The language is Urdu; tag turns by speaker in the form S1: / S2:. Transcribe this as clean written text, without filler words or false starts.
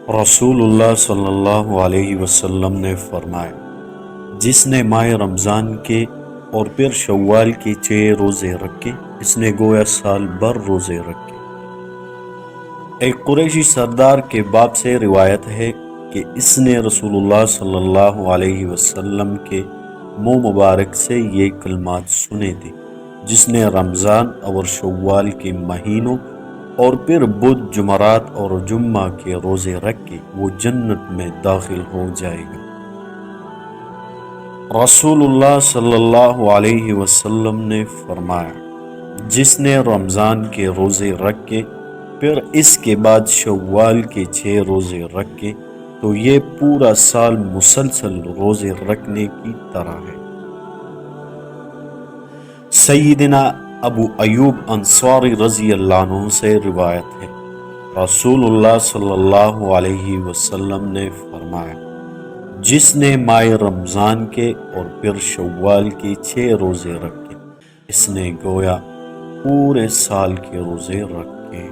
S1: رسول اللہ صلی اللہ علیہ وسلم نے فرمایا، جس نے ماہ رمضان کے اور پھر شوال کے 6 روزے رکھے، اس نے گویا سال بھر روزے رکھے۔ ایک قریشی سردار کے باپ سے روایت ہے کہ اس نے رسول اللہ صلی اللہ علیہ وسلم کے منہ مبارک سے یہ کلمات سنے تھے، جس نے رمضان اور شوال کے مہینوں اور پھر بدھ، جمعرات اور جمعہ کے روزے رکھ کے وہ جنت میں داخل ہو جائے گا۔ رسول اللہ صلی اللہ علیہ وسلم نے فرمایا، جس نے رمضان کے روزے رکھ کے پھر اس کے بعد شوال کے 6 روزے رکھے تو یہ پورا سال مسلسل روزے رکھنے کی طرح ہے۔ سیدنا ابو ایوب انصاری رضی اللہ عنہ سے روایت ہے، رسول اللہ صلی اللہ علیہ وسلم نے فرمایا، جس نے ماہ رمضان کے اور پھر شوال کے 6 روزے رکھے، اس نے گویا پورے سال کے روزے رکھے۔